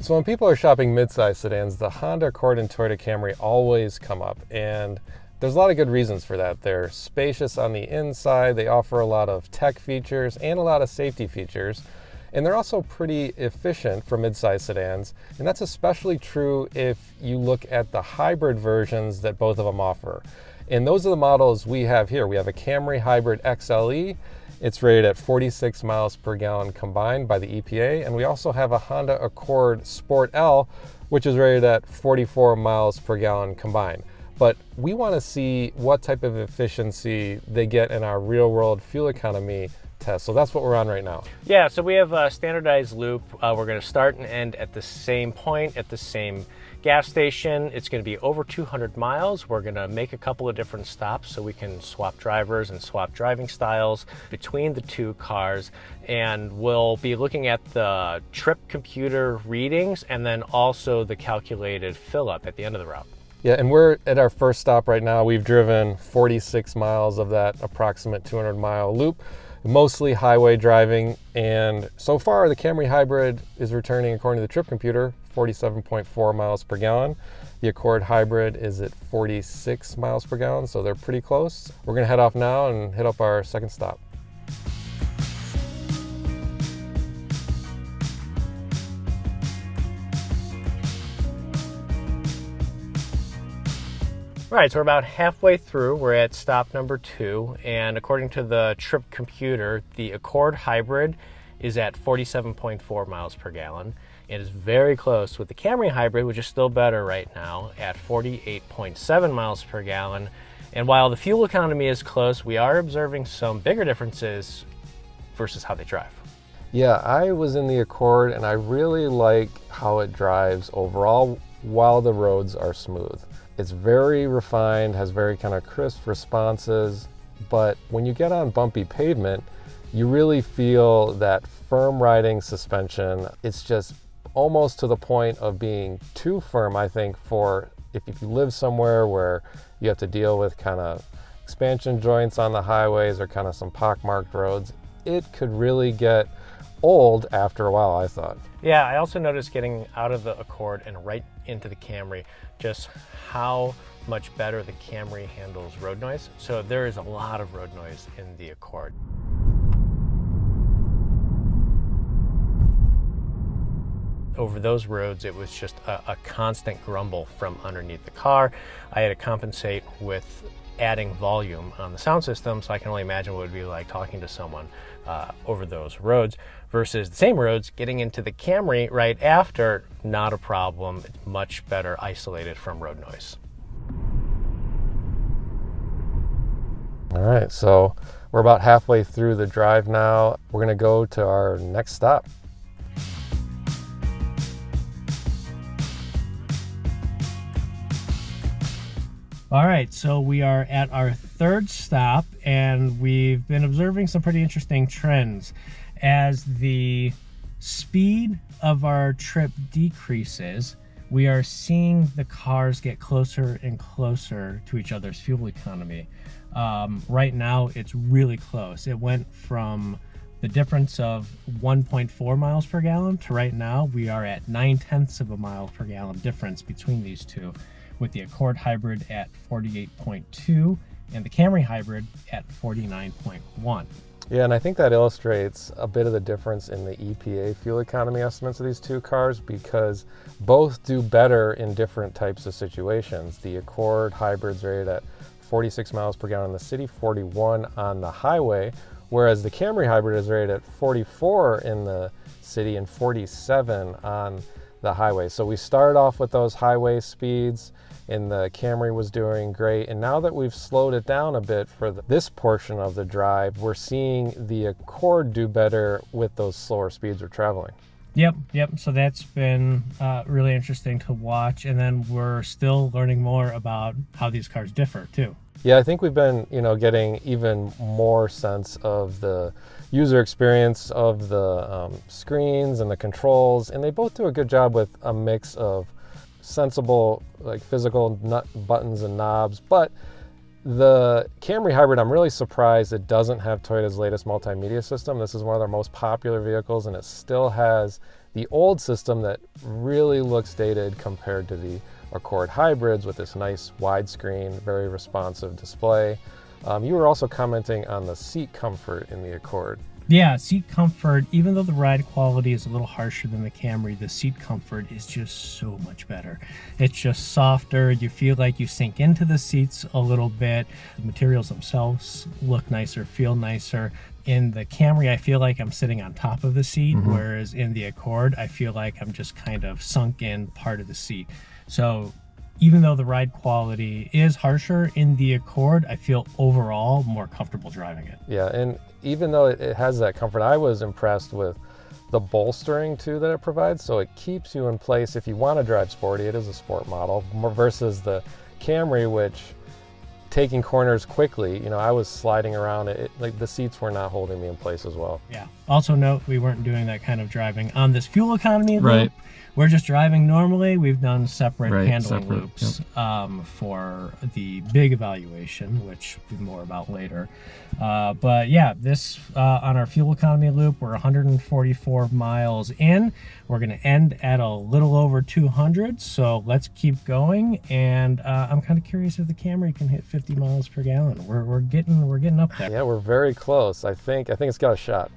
So when people are shopping midsize sedans, the Honda Accord and Toyota Camry always come up, and there's a lot of good reasons for that. They're spacious on the inside, they offer a lot of tech features and a lot of safety features, and they're also pretty efficient for midsize sedans, and that's especially true if you look at the hybrid versions that both of them offer. And those are the models we have here. We have a Camry Hybrid XLE. It's rated at 46 miles per gallon combined by the EPA. And we also have a Honda Accord Sport L, which is rated at 44 miles per gallon combined. But we want to see what type of efficiency they get in our real world fuel economy test. So that's what we're on right now. Yeah, so we have a standardized loop. We're going to start and end at the same point, at the same gas station. It's going to be over 200 miles. We're going to make a couple of different stops so we can swap drivers and swap driving styles between the two cars. And we'll be looking at the trip computer readings and then also the calculated fill up at the end of the route. Yeah, and we're at our first stop right now. We've driven 46 miles of that approximate 200 mile loop, mostly highway driving. And so far the Camry Hybrid is returning, according to the trip computer, 47.4 miles per gallon. The Accord Hybrid is at 46 miles per gallon, so they're pretty close. We're gonna head off now and hit up our second stop. All right, so we're about halfway through. We're at stop number 2, and according to the trip computer, the Accord Hybrid is at 47.4 miles per gallon. It is very close with the Camry Hybrid, which is still better right now, at 48.7 miles per gallon. And while the fuel economy is close, we are observing some bigger differences versus how they drive. Yeah, I was in the Accord and I really like how it drives overall while the roads are smooth. It's very refined, has very kind of crisp responses, but when you get on bumpy pavement, you really feel that firm riding suspension. It's just almost to the point of being too firm, I think, for if you live somewhere where you have to deal with kind of expansion joints on the highways or kind of some pockmarked roads. It could really get old after a while, I thought. Yeah, I also noticed getting out of the Accord and right into the Camry, just how much better the Camry handles road noise. So there is a lot of road noise in the Accord. Over those roads, it was just a constant grumble from underneath the car. I had to compensate with adding volume on the sound system, so I can only imagine what it would be like talking to someone over those roads versus the same roads. Getting into the Camry right after, not a problem. It's much better isolated from road noise. All right, so we're about halfway through the drive now. We're gonna go to our next stop. All right, so we are at our third stop, and we've been observing some pretty interesting trends. As the speed of our trip decreases, we are seeing the cars get closer and closer to each other's fuel economy. Right now, it's really close. It went from the difference of 1.4 miles per gallon to right now, we are at 0.9 of a mile per gallon difference between these two, with the Accord Hybrid at 48.2 and the Camry Hybrid at 49.1. Yeah, and I think that illustrates a bit of the difference in the EPA fuel economy estimates of these two cars, because both do better in different types of situations. The Accord Hybrid's rated at 46 miles per gallon in the city, 41 on the highway, whereas the Camry Hybrid is rated at 44 in the city and 47 on the highway. So we started off with those highway speeds and the Camry was doing great. And now that we've slowed it down a bit for this portion of the drive, we're seeing the Accord do better with those slower speeds we're traveling. Yep. So that's been really interesting to watch. And then we're still learning more about how these cars differ too. Yeah, I think we've been, getting even more sense of the user experience of the screens and the controls, and they both do a good job with a mix of sensible, like physical buttons and knobs. But the Camry Hybrid, I'm really surprised it doesn't have Toyota's latest multimedia system. This is one of their most popular vehicles, and it still has the old system that really looks dated compared to the Accord hybrids with this nice widescreen, very responsive display. You were also commenting on the seat comfort in the Accord. Yeah, seat comfort, even though the ride quality is a little harsher than the Camry, the seat comfort is just so much better. It's just softer. You feel like you sink into the seats a little bit. The materials themselves look nicer, feel nicer. In the Camry, I feel like I'm sitting on top of the seat, whereas in the Accord, I feel like I'm just kind of sunk in part of the seat. So even though the ride quality is harsher in the Accord, I feel overall more comfortable driving it. Yeah, and even though it has that comfort, I was impressed with the bolstering too that it provides. So it keeps you in place if you want to drive sporty. It is a sport model versus the Camry, which taking corners quickly, you know, I was sliding around it, like the seats were not holding me in place as well. Yeah. Also note, we weren't doing that kind of driving on this fuel economy loop. Right. We're just driving normally. We've done separate handling separate, loops for the big evaluation, which we'll be more about later. But yeah, this on our fuel economy loop, we're 144 miles in. We're going to end at a little over 200. So let's keep going. And I'm kind of curious if the Camry can hit 50 miles per gallon. We're getting up there. Yeah, we're very close. I think it's got a shot.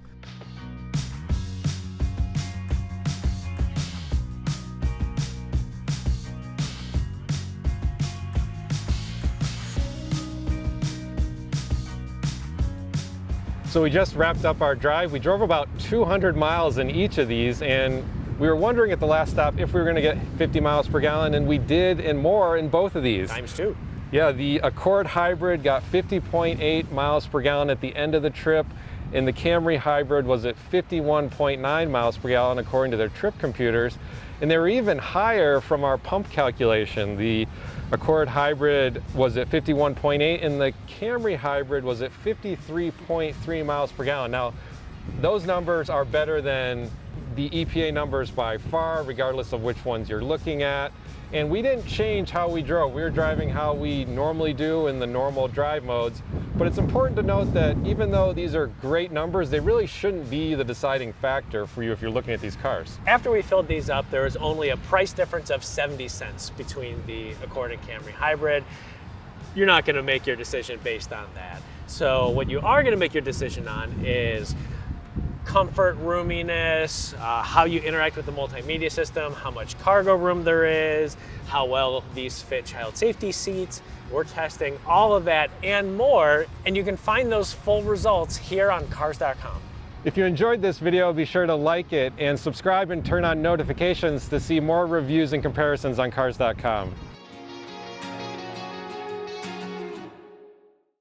So we just wrapped up our drive. We drove about 200 miles in each of these, and we were wondering at the last stop if we were going to get 50 miles per gallon, and we did, and more in both of these. Times two. Yeah, the Accord hybrid got 50.8 miles per gallon at the end of the trip, and the Camry hybrid was at 51.9 miles per gallon according to their trip computers. And they were even higher from our pump calculation. The Accord hybrid was at 51.8 and the Camry hybrid was at 53.3 miles per gallon. Now, those numbers are better than the EPA numbers by far, regardless of which ones you're looking at. And we didn't change how we drove. We were driving how we normally do in the normal drive modes. But it's important to note that even though these are great numbers, they really shouldn't be the deciding factor for you if you're looking at these cars. After we filled these up, there was only a price difference of 70 cents between the Accord and Camry hybrid. You're not going to make your decision based on that. So what you are going to make your decision on is comfort, roominess, how you interact with the multimedia system, how much cargo room there is, how well these fit child safety seats. We're testing all of that and more, and you can find those full results here on Cars.com. If you enjoyed this video, be sure to like it and subscribe and turn on notifications to see more reviews and comparisons on Cars.com.